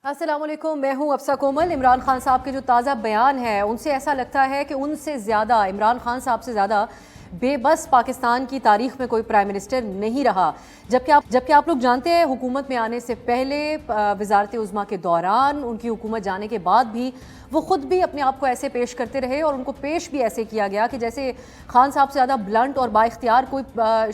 السلام علیکم، میں ہوں افسا کومل۔ عمران خان صاحب کے جو تازہ بیان ہے ان سے ایسا لگتا ہے کہ ان سے زیادہ، عمران خان صاحب سے زیادہ بے بس پاکستان کی تاریخ میں کوئی پرائم منسٹر نہیں رہا۔ جبکہ آپ لوگ جانتے ہیں حکومت میں آنے سے پہلے، وزارت عظمیٰ کے دوران، ان کی حکومت جانے کے بعد بھی وہ خود بھی اپنے آپ کو ایسے پیش کرتے رہے اور ان کو پیش بھی ایسے کیا گیا کہ جیسے خان صاحب سے زیادہ بلنٹ اور با اختیار کوئی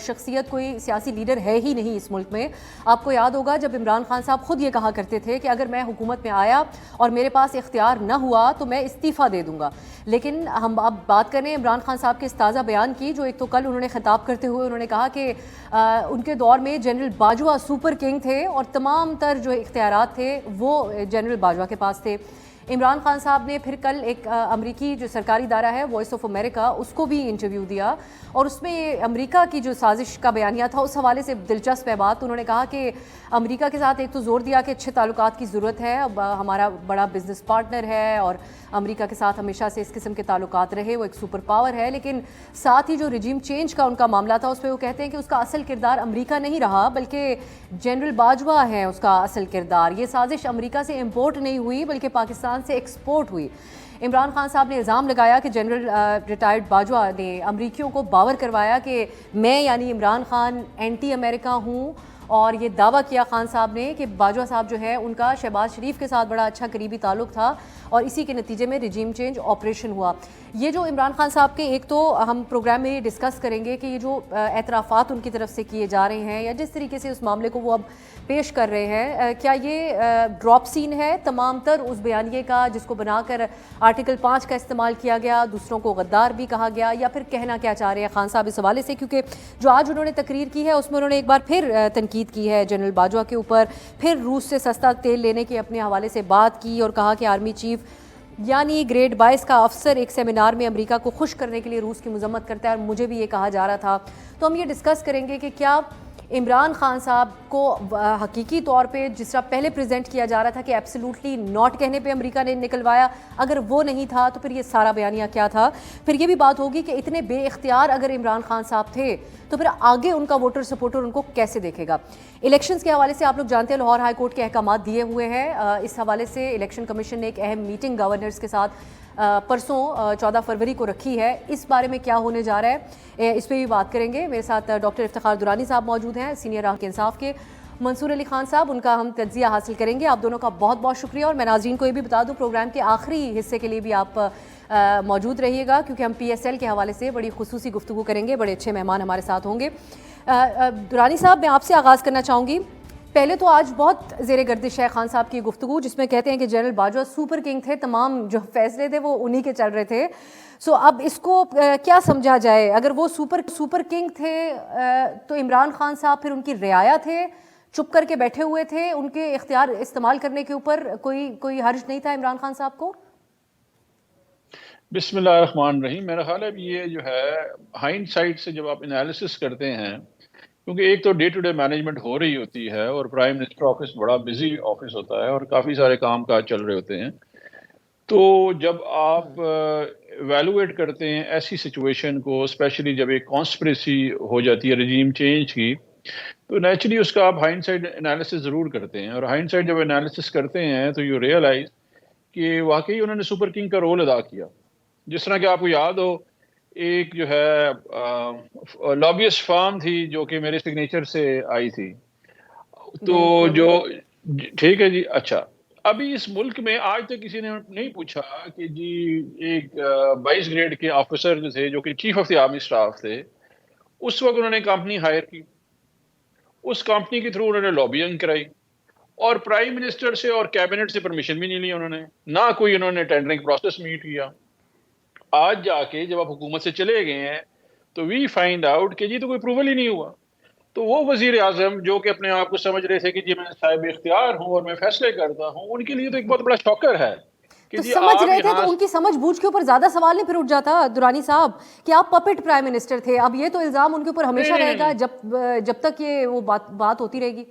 شخصیت، کوئی سیاسی لیڈر ہے ہی نہیں اس ملک میں۔ آپ کو یاد ہوگا جب عمران خان صاحب خود یہ کہا کرتے تھے کہ اگر میں حکومت میں آیا اور میرے پاس اختیار نہ ہوا تو میں استعفیٰ دے دوں گا۔ لیکن ہم اب بات کریں عمران خان صاحب کے اس تازہ بیان کی، جو ایک تو کل انہوں نے خطاب کرتے ہوئے انہوں نے کہا کہ ان کے دور میں جنرل باجوہ سپر کنگ تھے اور تمام تر جو اختیارات تھے وہ جنرل باجوہ کے پاس تھے۔ عمران خان صاحب نے پھر کل ایک امریکی جو سرکاری ادارہ ہے وائس آف امریکہ، اس کو بھی انٹرویو دیا اور اس میں یہ امریکہ کی جو سازش کا بیانیہ تھا اس حوالے سے دلچسپ ہے بات۔ انہوں نے کہا کہ امریکہ کے ساتھ ایک تو زور دیا کہ اچھے تعلقات کی ضرورت ہے، اب ہمارا بڑا بزنس پارٹنر ہے اور امریکہ کے ساتھ ہمیشہ سے اس قسم کے تعلقات رہے، وہ ایک سپر پاور ہے، لیکن ساتھ ہی جو رجیم چینج کا ان کا معاملہ تھا اس پہ وہ کہتے ہیں کہ اس کا اصل کردار امریکہ نہیں رہا بلکہ جنرل باجوہ ہیں اس کا اصل کردار۔ یہ سازش امریکہ سے امپورٹ نہیں ہوئی بلکہ پاکستان سے ایکسپورٹ ہوئی۔ عمران خان صاحب نے الزام لگایا کہ جنرل ریٹائرڈ باجوہ نے امریکیوں کو باور کروایا کہ میں یعنی عمران خان اینٹی امریکہ ہوں، اور یہ دعویٰ کیا خان صاحب نے کہ باجوہ صاحب جو ہے ان کا شہباز شریف کے ساتھ بڑا اچھا قریبی تعلق تھا اور اسی کے نتیجے میں رجیم چینج آپریشن ہوا۔ یہ جو عمران خان صاحب کے، ایک تو ہم پروگرام میں یہ ڈسکس کریں گے کہ یہ جو اعترافات ان کی طرف سے کیے جا رہے ہیں یا جس طریقے سے اس معاملے کو وہ اب پیش کر رہے ہیں، کیا یہ ڈراپ سین ہے تمام تر اس بیانیے کا جس کو بنا کر آرٹیکل 5 کا استعمال کیا گیا، دوسروں کو غدار بھی کہا گیا، یا پھر کہنا کیا چاہ رہے ہیں خان صاحب اس حوالے سے؟ کیونکہ جو آج انہوں نے تقریر کی ہے اس میں انہوں نے ایک بار پھر تنقید کی ہے جنرل باجوہ کے اوپر، پھر روس سے سستا تیل لینے کے اپنے حوالے سے بات کی اور کہا کہ آرمی چیف یعنی گریڈ 22 کا افسر ایک سیمینار میں امریکہ کو خوش کرنے کے لیے روس کی مذمت کرتا ہے اور مجھے بھی یہ کہا جا رہا تھا۔ تو ہم یہ ڈسکس کریں گے کہ کیا عمران خان صاحب کو حقیقی طور پہ جس طرح پہلے پریزنٹ کیا جا رہا تھا کہ ایبسلیوٹلی ناٹ کہنے پہ امریکہ نے نکلوایا، اگر وہ نہیں تھا تو پھر یہ سارا بیانیہ کیا تھا؟ پھر یہ بھی بات ہوگی کہ اتنے بے اختیار اگر عمران خان صاحب تھے تو پھر آگے ان کا ووٹر سپورٹر ان کو کیسے دیکھے گا؟ الیکشنز کے حوالے سے آپ لوگ جانتے ہیں لاہور ہائی کورٹ کے احکامات دیے ہوئے ہیں، اس حوالے سے الیکشن کمیشن نے ایک اہم میٹنگ گورنرز کے ساتھ پرسوں 14 فروری کو رکھی ہے۔ اس بارے میں کیا ہونے جا رہا ہے اس پہ بھی بات کریں گے۔ میرے ساتھ ڈاکٹر افتخار درانی صاحب موجود ہیں، سینئر راہنما انصاف کے، منصور علی خان صاحب، ان کا ہم تجزیہ حاصل کریں گے۔ آپ دونوں کا بہت بہت شکریہ، اور میں ناظرین کو یہ بھی بتا دوں پروگرام کے آخری حصے کے لیے بھی آپ موجود رہیے گا کیونکہ ہم پی ایس ایل کے حوالے سے بڑی خصوصی گفتگو کریں گے، بڑے اچھے مہمان ہمارے ساتھ ہوں گے۔ درانی صاحب، میں آپ سے آغاز کرنا چاہوں گی۔ پہلے تو آج بہت زیر گردش ہے خان صاحب کی گفتگو جس میں کہتے ہیں کہ جنرل باجوہ سپر کنگ تھے، تمام جو فیصلے تھے وہ انہی کے چل رہے تھے۔ سو اب اس کو کیا سمجھا جائے؟ اگر وہ سپر کنگ تھے تو عمران خان صاحب پھر ان کی رعایا تھے، چپ کر کے بیٹھے ہوئے تھے، ان کے اختیار استعمال کرنے کے اوپر کوئی حرج نہیں تھا عمران خان صاحب کو؟ بسم اللہ الرحمن الرحیم۔ میرا خیال ہے یہ جو ہے ہائنڈ سائٹ سے جب آپ انالیسس کرتے ہیں، کیونکہ ایک تو ڈے ٹو ڈے مینجمنٹ ہو رہی ہوتی ہے اور پرائم منسٹر آفس بڑا بزی آفس ہوتا ہے اور کافی سارے کام کاج چل رہے ہوتے ہیں، تو جب آپ ایویلویٹ کرتے ہیں ایسی سچویشن کو، اسپیشلی جب ایک کانسپریسی ہو جاتی ہے رجیم چینج کی، تو نیچرلی اس کا آپ ہائنڈ سائڈ انالیسس ضرور کرتے ہیں، اور ہائنڈ سائڈ جب انالیسس کرتے ہیں تو یو ریئلائز کہ واقعی انہوں نے سپر کنگ کا رول ادا کیا۔ جس طرح کہ آپ کو یاد ہو، ایک جو ہے لابیسٹ فارم تھی جو کہ میرے سگنیچر سے آئی تھی، تو جو ٹھیک ہے جی، اچھا، ابھی اس ملک میں آج تک کسی نے نہیں پوچھا کہ جی ایک 22 گریڈ کے آفیسر جو تھے، جو کہ chief of the army staff تھے، اس وقت انہوں نے کمپنی ہائر کی، اس کمپنی کے تھرو انہوں نے لابینگ کرائی اور پرائم منسٹر سے اور کیبنٹ سے پرمیشن بھی نہیں لی انہوں نے، نہ کوئی انہوں نے ٹینڈرنگ پروسیس میٹ کیا۔ آج جا کے جب آپ حکومت سے چلے گئے ہیں تو وی فائنڈ آؤٹ کہ جی تو کوئی اپروول ہی نہیں ہوا۔ تو وہ وزیر اعظم جو کہ اپنے آپ کو سمجھ رہے تھے کہ جی میں صاحب اختیار ہوں اور میں فیصلے کرتا ہوں، ان کے لیے تو ایک بہت بڑا شاکر ہے کہ تو جی سمجھ آپ رہے تھے یہاں تو ان کی سمجھ بوجھ کے اوپر زیادہ سوال نہیں پھر اٹھ جاتا درانی صاحب کہ آپ پپٹ پرائم منسٹر تھے؟ اب یہ تو الزام ان کے اوپر ہمیشہ رہے گا جب تک یہ وہ بات ہوتی رہے گی۔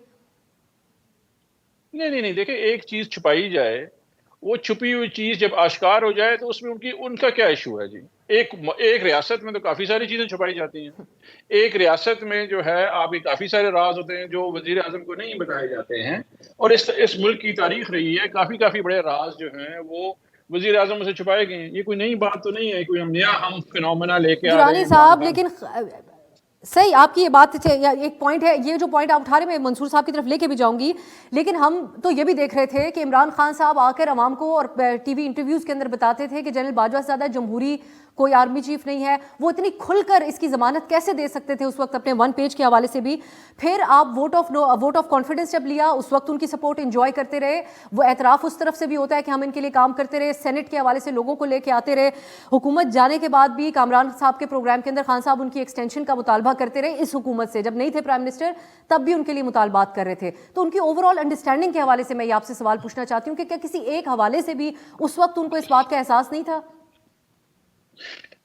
نہیں، دیکھیں، ایک چیز چھپائی جائے، وہ چھپی ہوئی چیز جب آشکار ہو جائے تو اس میں ان کا کیا ایشو ہے جی؟ ایک ریاست میں تو کافی ساری چیزیں چھپائی جاتی ہیں. ایک ریاست میں جو ہے آپ کے کافی سارے راز ہوتے ہیں جو وزیر اعظم کو نہیں بتائے جاتے ہیں, اور اس ملک کی تاریخ رہی ہے کافی بڑے راز جو ہیں وہ وزیر اعظم سے چھپائے گئے ہیں. یہ کوئی نئی بات تو نہیں ہے, کوئی ہم نیا فنومنا لے کے آ رہے درانی ہیں عمران صاحب. خان. لیکن صحیح آپ کی یہ بات ایک پوائنٹ ہے, یہ جو پوائنٹ آپ اٹھا رہے ہیں میں منصور صاحب کی طرف لے کے بھی جاؤں گی, لیکن ہم تو یہ بھی دیکھ رہے تھے کہ عمران خان صاحب آ کر عوام کو اور ٹی وی انٹرویوز کے اندر بتاتے تھے کہ جنرل باجوہ سے زیادہ جمہوری کوئی آرمی چیف نہیں ہے. وہ اتنی کھل کر اس کی ضمانت کیسے دے سکتے تھے اس وقت اپنے ون پیج کے حوالے سے بھی؟ پھر آپ ووٹ آف کانفیڈنس جب لیا اس وقت ان کی سپورٹ انجوائے کرتے رہے, وہ اعتراف اس طرف سے بھی ہوتا ہے کہ ہم ان کے لیے کام کرتے رہے, سینٹ کے حوالے سے لوگوں کو لے کے آتے رہے. حکومت جانے کے بعد بھی کامران صاحب کے پروگرام کے اندر خان صاحب ان کی ایکسٹینشن کا مطالبہ کرتے رہے اس حکومت سے, جب نہیں تھے پرائم منسٹر تب بھی ان کے لیے مطالبات کر رہے تھے. تو ان کی اوور آل انڈرسٹینڈنگ کے حوالے سے میں آپ سے سوال پوچھنا چاہتی ہوں کہ کیا کسی ایک حوالے سے بھی اس وقت ان کو اس بات کا احساس نہیں تھا؟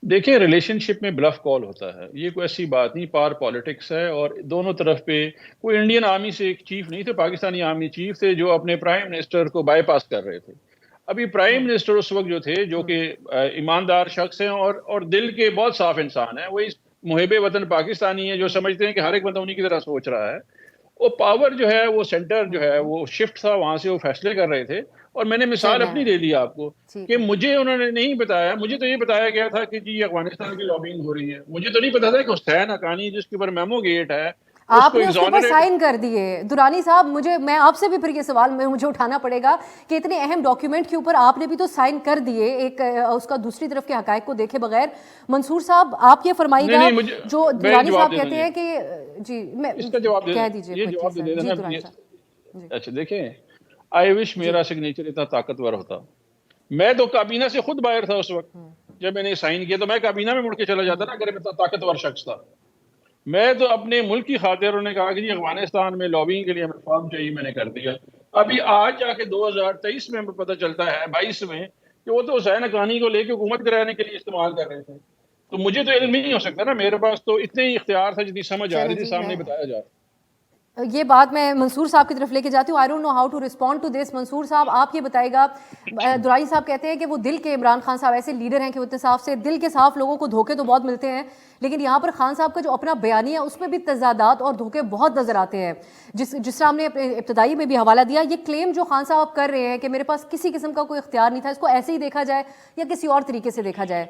دیکھیں ریلیشن شپ میں بلف کال ہوتا ہے, یہ کوئی ایسی بات نہیں, پار پالیٹکس ہے, اور دونوں طرف پہ کوئی انڈین آرمی سے ایک چیف نہیں تھے, پاکستانی آرمی چیف تھے جو اپنے پرائم منسٹر کو بائی پاس کر رہے تھے. ابھی پرائم منسٹر اس وقت جو تھے جو کہ ایماندار شخص ہیں اور دل کے بہت صاف انسان ہیں, وہ اس محب وطن پاکستانی ہیں جو سمجھتے ہیں کہ ہر ایک بندہ انہی کی طرح سوچ رہا ہے. وہ پاور جو ہے وہ سینٹر جو ہے وہ شفٹ تھا, وہاں سے وہ فیصلے کر رہے تھے. اور میں نے مثال اپنی دے دی آپ کو کہ مجھے انہوں نے نہیں بتایا, مجھے تو یہ بتایا گیا تھا کہ جی افغانستان کی لابنگ ہو رہی ہے. مجھے تو نہیں پتا تھا کہ حسین حقانی جس کے اوپر میمو گیٹ ہے اس آپ کو نے اس کے اوپر ایگزونریٹ. سائن کر دیے. درانی صاحب میں آپ سے بھی پھر یہ سوال مجھے اٹھانا پڑے گا کہ اتنے اہم ڈاکیومنٹ کے اوپر آپ نے بھی تو سائن کر دیے, ایک اس کا دوسری طرف کے حقائق کو دیکھے بغیر. منصور صاحب آپ یہ فرمائیے گا جو درانی صاحب کہتے ہیں کہ جی اس کا جواب کہہ دیجیے یہ جواب دے جی دینا. درانی صاحب. اچھا دیکھیں, آئی وش میرا سگنیچر اتنا طاقتور ہوتا. میں تو کابینہ سے خود باہر تھا اس وقت جب میں نے سائن کیا, تو میں کابینہ میں مڑ کے چلا جاتا نا اگر میں طاقتور شخص تھا. میں تو اپنے ملک کی خاطر انہوں نے کہا کہ جی افغانستان میں لابنگ کے لیے ہمیں فارم چاہیے, میں نے کر دیا. ابھی آج جا کے 2023 میں پتہ چلتا ہے 22 میں کہ وہ تو حسین حقانی کو لے کے حکومت کرانے کے لیے استعمال کر رہے تھے. تو مجھے تو علم ہی نہیں ہو سکتا نا, میرے پاس تو اتنے ہی اختیار تھا جتنی سمجھ آ رہی تھی سامنے بتایا جا رہا. یہ بات میں منصور صاحب کی طرف لے کے جاتی ہوں. I don't know how to respond to this. Mansoor صاحب آپ یہ بتائے گا, درائی صاحب کہتے ہیں کہ وہ دل کے عمران خان صاحب ایسے لیڈر ہیں کہ وہ اتنے صاف سے دل کے صاف لوگوں کو دھوکے تو بہت ملتے ہیں, لیکن یہاں پر خان صاحب کا جو اپنا بیانیہ ہے اس میں بھی تضادات اور دھوکے بہت نظر آتے ہیں. جس طرح ہم نے ابتدائی میں بھی حوالہ دیا, یہ کلیم جو خان صاحب کر رہے ہیں کہ میرے پاس کسی قسم کا کوئی اختیار نہیں تھا, اس کو ایسے ہی دیکھا جائے یا کسی اور طریقے سے دیکھا جائے؟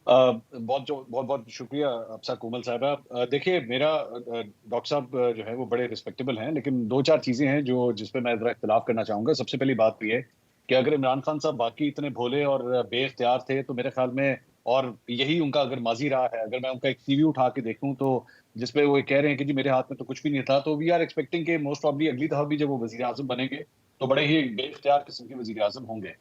بہت بہت شکریہ افسا کومل صاحبہ. دیکھیے میرا ڈاکٹر صاحب جو ہے وہ بڑے رسپیکٹیبل ہیں, لیکن 2-4 چیزیں ہیں جس پہ میں ذرا اختلاف کرنا چاہوں گا. سب سے پہلی بات یہ ہے کہ اگر عمران خان صاحب باقی اتنے بھولے اور بے اختیار تھے تو میرے خیال میں, اور یہی ان کا اگر ماضی رہا ہے, اگر میں ان کا ایک سی وی اٹھا کے دیکھوں تو جس پہ وہ کہہ رہے ہیں کہ جی میرے ہاتھ میں تو کچھ بھی نہیں تھا, تو وی آر ایکسپیکٹنگ کہ موسٹ پرابلی اگلی دفعہ بھی جب وہ وزیر اعظم بنیں گے تو بڑے ہی بے اختیار قسم کے وزیر اعظم ہوں گے.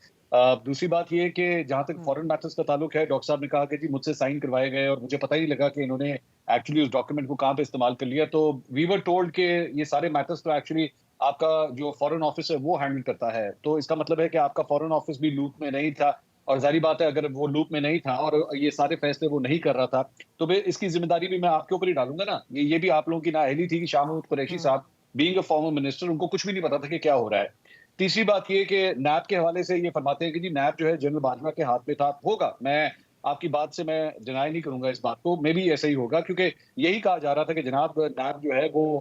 دوسری بات یہ کہ جہاں تک فورن میٹرز کا تعلق ہے, ڈاکٹر صاحب نے کہا کہ جی مجھ سے سائن کروائے گئے اور مجھے پتہ ہی لگا کہ انہوں نے ایکچولی اس ڈاکیومنٹ کو کہاں پہ استعمال کر لیا. تو وی ور ٹولڈ کہ یہ سارے میٹرز تو ایکچولی آپ کا جو فورن آفس ہے وہ ہینڈل کرتا ہے. تو اس کا مطلب ہے کہ آپ کا فورن آفس بھی لوپ میں نہیں تھا, اور ظاہری بات ہے اگر وہ لوپ میں نہیں تھا اور یہ سارے فیصلے وہ نہیں کر رہا تھا تو اس کی ذمہ داری بھی میں آپ کے اوپر ہی ڈالوں گا نا. یہ بھی آپ لوگوں کی نااہلی تھی کہ شاہ محمود قریشی صاحب بینگ اے فارمر منسٹر, ان کو کچھ بھی نہیں پتا تھا کہ کیا ہو رہا ہے. تیسری بات یہ کہ نیب کے حوالے سے یہ فرماتے ہیں کہ جی نیب جو ہے جنرل باجوہ کے ہاتھ میں تھا. ہوگا, میں آپ کی بات سے میں ڈینائی نہیں کروں گا اس بات کو, میں بھی ایسا ہی ہوگا, کیونکہ یہی کہا جا رہا تھا کہ جناب نیب جو ہے وہ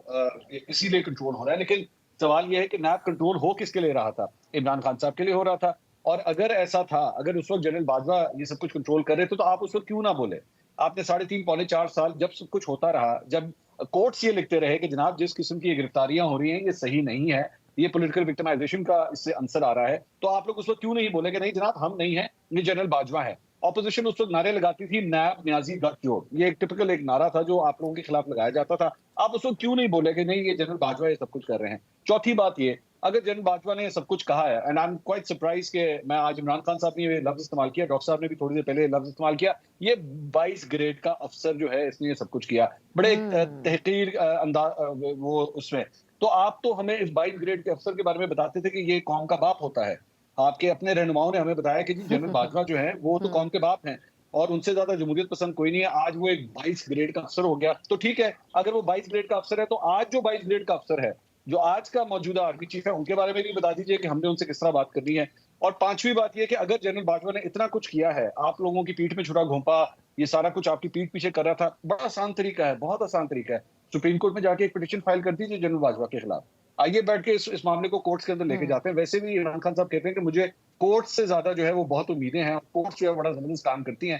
اسی لیے کنٹرول ہو رہا ہے. لیکن سوال یہ ہے کہ نیب کنٹرول ہو کس کے لیے رہا تھا؟ عمران خان صاحب کے لیے ہو رہا تھا. اور اگر ایسا تھا, اگر اس وقت جنرل باجوہ یہ سب کچھ کنٹرول کر رہے تھے تو آپ اس وقت کیوں نہ بولے؟ آپ نے 3.5-4 سال جب سب کچھ ہوتا رہا, جب کورٹس یہ لکھتے رہے کہ جناب جس قسم کی گرفتاریاں ہو رہی ہیں یہ صحیح نہیں ہے, یہ پولیٹیکل وکٹمائزیشن کا اس سے عنصر آ رہا ہے, تو آپ لوگ اس وقت کیوں نہیں بولے کہ نہیں جناب ہم نہیں ہیں, یہ جنرل باجوہ ہے. اپوزیشن اس وقت نعرے لگاتی تھی نیب نیازی گٹھ جوڑ, یہ ایک ٹپکل ایک نعرہ تھا جو آپ لوگوں کے خلاف لگایا جاتا تھا. آپ اس وقت کیوں نہیں بولے کہ نہیں یہ جنرل باجوہ یہ سب کچھ کر رہے ہیں؟ چوتھی بات یہ, اگر جنرل باجوہ نے یہ سب کچھ کہا ہے, and I am quite surprise کہ میں آج عمران خان صاحب نے یہ لفظ استعمال کیا, ڈاکٹر صاحب نے بھی تھوڑی دیر پہلے لفظ استعمال کیا, یہ 22 گریڈ کا افسر جو ہے اس نے یہ سب کچھ کیا, بڑے تحقیر انداز وہ اس میں. تو آپ تو ہمیں اس 22 گریڈ کے افسر کے بارے میں بتاتے تھے کہ یہ قوم کا باپ ہوتا ہے. آپ کے اپنے رہنماؤں نے ہمیں بتایا کہ جی جنرل باجوہ جو ہے وہ تو قوم کے باپ ہیں اور ان سے زیادہ جمہوریت پسند کوئی نہیں ہے. آج وہ ایک 22 گریڈ کا افسر ہو گیا, تو ٹھیک ہے اگر وہ 22 گریڈ کا افسر ہے تو آج جو 22 گریڈ کا افسر ہے جو آج کا موجودہ آرمی چیف ہے ان کے بارے میں بھی بتا دیجئے کہ ہم نے ان سے کس طرح بات کرنی ہے. اور پانچویں بات یہ کہ اگر جنرل باجوہ نے اتنا کچھ کیا ہے، آپ لوگوں کی پیٹھ میں چھرا گھونپا، یہ سارا کچھ آپ کی پیٹھ پیچھے کر رہا تھا، بڑا آسان طریقہ ہے، بہت آسان طریقہ ہے، سپریم کورٹ میں جا کے ایک پٹیشن فائل کر دیجیے جنرل باجوہ کے خلاف، آئیے بیٹھ کے اس معاملے کو کورٹس کے اندر لے کے جاتے ہیں۔ ویسے بھی عمران خان صاحب کہتے ہیں کہ مجھے کورٹ سے زیادہ جو ہے وہ بہت امیدیں ہیں، کورٹ جو ہے بڑا زبردست کام کرتی ہیں،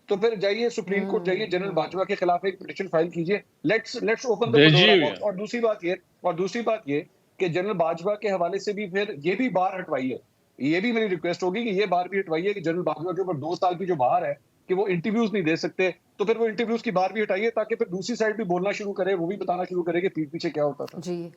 تو پھر جائیے سپریم کورٹ جائیے، جنرل باجوہ کے خلاف ایک پٹیشن فائل کیجیے، let's open the Pandora box. اور دوسری بات یہ کہ جنرل باجوہ کے حوالے سے بھی پھر یہ بھی بار ہٹوائیے، یہ بھی میری ریکویسٹ ہوگی کہ یہ بار بھی ہٹوائیے کہ جنرل باجوہ کے اوپر 2 سال کی جو بار ہے کہ وہ انٹرویوز نہیں دے سکتے، تو پھر وہ انٹرویوز کی بار بھی ہٹائیے تاکہ پھر دوسری سائڈ بھی بولنا شروع کرے، وہ بھی بتانا شروع کرے کہ پیٹھ پیچھے کیا ہوتا تھا۔ جی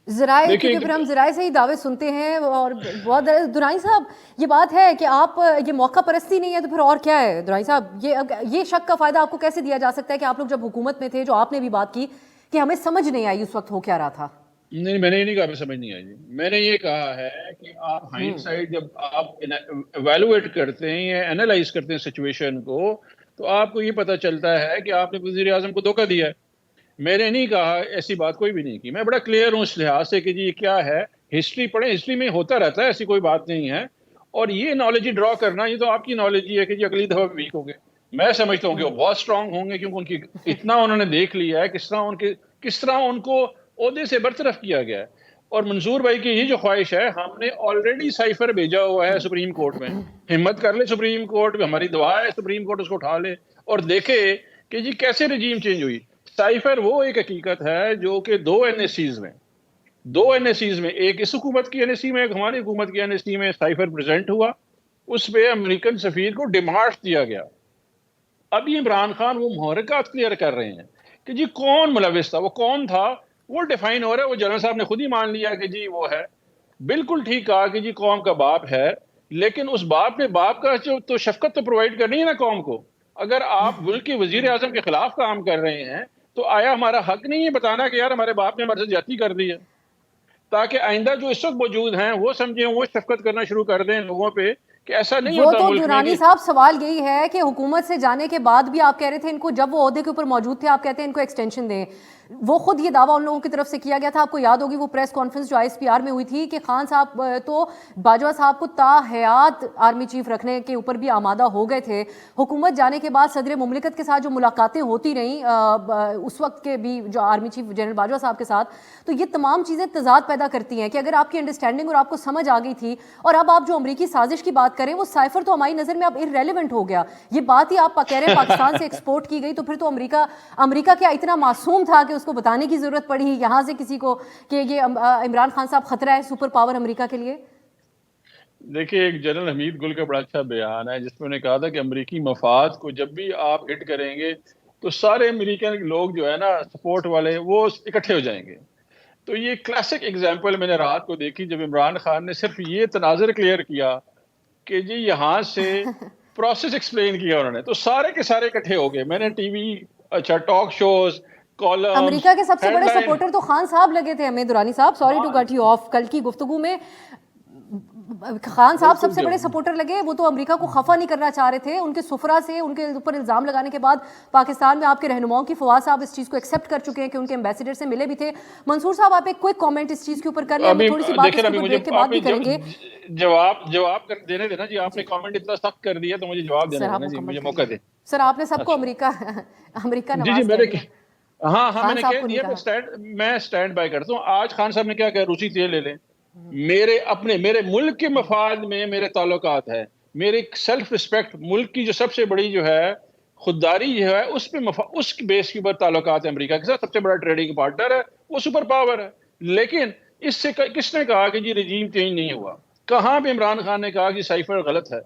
ذرائع، کیونکہ پھر ہم ذرائع سے ہی دعوے سنتے ہیں، اور بہت دورانی صاحب یہ بات ہے کہ آپ یہ موقع پرستی نہیں ہے تو پھر اور کیا ہے دورانی صاحب؟ یہ شک کا فائدہ آپ کو کیسے دیا جا سکتا ہے کہ آپ لوگ جب حکومت میں تھے، جو آپ نے بھی بات کی کہ ہمیں سمجھ نہیں آئی اس وقت ہو کیا رہا تھا؟ نہیں، میں نے یہ نہیں کہا سمجھ نہیں آئی جی، میں نے یہ کہا ہے کہ آپ ہائنڈ سائڈ جب آپ ایویلویٹ کرتے ہیں یا اینالائز کرتے ہیں سچویشن کو، تو آپ کو یہ پتہ چلتا ہے کہ آپ نے وزیر اعظم کو دھوکہ دیا ہے۔ میں نے نہیں کہا، ایسی بات کوئی بھی نہیں کی، میں بڑا کلیئر ہوں اس لحاظ سے کہ جی یہ کیا ہے، ہسٹری پڑھیں، ہسٹری میں ہوتا رہتا ہے، ایسی کوئی بات نہیں ہے۔ اور یہ نالج ہی ڈرا کرنا، یہ تو آپ کی نالج ہی ہے کہ جی اگلی دفعہ ویک ہو گئے۔ میں سمجھتا ہوں کہ وہ بہت اسٹرانگ ہوں گے، کیونکہ ان کی اتنا انہوں نے دیکھ لیا ہے کس طرح ان کو عہدے سے برطرف کیا گیا ہے۔ اور منصور بھائی کی یہ جو خواہش ہے، ہم نے آلریڈی سائفر بھیجا ہوا ہے سپریم کورٹ میں، ہمت کر لے سپریم کورٹ میں، ہماری دعا ہے سپریم کورٹ اس کو اٹھا لے اور دیکھے کہ جی کیسے رجیم چینج ہوئی۔ سائفر وہ ایک حقیقت ہے جو کہ 2 NSCs میں ایک اس حکومت کی NSC میں، ایک ہماری حکومت کی NSC میں سائفر پریزنٹ ہوا، اس پہ امریکن سفیر کو ڈیمارش دیا گیا۔ ابھی عمران خان وہ محرکات کلیئر کر رہے ہیں کہ جی کون ملوث تھا، وہ کون تھا، وہ ڈیفائن ہو رہا ہے۔ وہ جنرل صاحب نے خود ہی مان لیا کہ جی وہ ہے، بالکل ٹھیک کہا کہ جی قوم کا باپ ہے، لیکن اس باپ نے باپ کا جو تو شفقت تو پرووائڈ کرنی ہے نا قوم کو۔ اگر آپ ملک کے وزیر اعظم کے خلاف کام کر رہے ہیں تو آیا ہمارا حق نہیں ہے بتانا کہ یار ہمارے باپ نے ہمارے سے زیادتی کر دی ہے، تاکہ آئندہ جو اس وقت موجود ہیں وہ سمجھیں، وہ شفقت کرنا شروع کر دیں لوگوں پہ کہ ایسا نہیں ہوتا وہ ملک تو میں۔ دورانی صاحب سوال یہی ہے کہ حکومت سے جانے کے بعد بھی آپ کہہ رہے تھے ان کو، جب وہ عہدے کے اوپر موجود تھے آپ کہتے ہیں ان کو ایکسٹینشن دیں، وہ خود یہ دعویٰ ان لوگوں کی طرف سے کیا گیا تھا۔ آپ کو یاد ہوگی وہ پریس کانفرنس جو ISPR میں ہوئی تھی کہ خان صاحب تو باجوہ صاحب کو تا حیات آرمی چیف رکھنے کے اوپر بھی آمادہ ہو گئے تھے۔ حکومت جانے کے بعد صدر مملکت کے ساتھ جو ملاقاتیں ہوتی رہیں اس وقت کے بھی جو آرمی چیف جنرل باجوہ صاحب کے ساتھ، تو یہ تمام چیزیں تضاد پیدا کرتی ہیں کہ اگر آپ کی انڈرسٹینڈنگ اور آپ کو سمجھ آ گئی تھی، اور اب آپ جو امریکی سازش کی بات کریں وہ سائفر تو ہماری نظر میں اب irrelevant ہو گیا۔ یہ بات ہی آپ کہہ رہے ہیں پاکستان سے ایکسپورٹ کی گئی، تو پھر تو امریکہ کیا اتنا معصوم تھا کہ اس کو بتانے کی ضرورت پڑی یہاں سے کسی کو کہ یہ عمران خان صاحب خطرہ ہے سپر پاور امریکہ کے لیے؟ دیکھیے ایک جنرل حمید گل کا بڑا اچھا بیان ہے جس میں نے کہا تھا کہ امریکی مفاد کو جب بھی آپ ہٹ کریں گے تو سارے امریکن لوگ جو ہے نا سپورٹ والے وہ اکٹھے ہو جائیں گے۔ تو یہ کلاسک ایگزامپل میں نے رات کو دیکھی جب عمران خان نے صرف یہ تناظر کلیئر کیا کہ جی یہاں سے پروسیس ایکسپلین کیا انہوں نے، تو سارے کے سارے اکٹھے ہو گئے۔ میں نے T V talk shows, columns, امریکہ کے سب سے بڑے سپورٹر تو خان صاحب لگے تھے ہمیں دورانی صاحب، sorry to cut you off, کل کی گفتگو میں خان صاحب سب سے بڑے سپورٹر لگے۔ وہ تو امریکہ کو خفا نہیں کرنا چاہ رہے تھے، ان کے سفرا سے ان کے اوپر الزام لگانے کے بعد پاکستان میں آپ کے رہنماؤں کی فواد صاحب اس چیز کو ایکسیپٹ کر چکے ہیں کہ ان کے ایمبیسیڈر سے ملے بھی تھے۔ منصور صاحب آپ ایک کوئک کامنٹ اس چیز کے اوپر کر لیں، ہم تھوڑی سی بات اس کے اوپر بریک کے بعد بھی کریں گے۔ جواب دینے دینا جی، آپ نے کامنٹ اتنا سخت کر دیا تو مجھے جواب دینا دینا جی، مجھے موقع دیں سر۔ آپ نے سب کو امریکہ جی نواز ہاں میں نے کہہ دیا، میں سٹینڈ بائی کرتا ہوں۔ آج خان صاحب نے کیا کہا، روسی تیل لے لیں، میرے ملک کے مفاد میں میرے تعلقات ہے، میری سیلف ریسپیکٹ، ملک کی جو سب سے بڑی جو ہے خودداری جو ہے اس پہ اس بیس کے اوپر تعلقات ہے امریکہ کے ساتھ، سب سے بڑا ٹریڈنگ پارٹنر ہے، وہ سپر پاور ہے۔ لیکن اس سے کس نے کہا کہ جی رجیم چینج نہیں ہوا؟ کہاں پہ عمران خان نے کہا کہ سائفر غلط ہے؟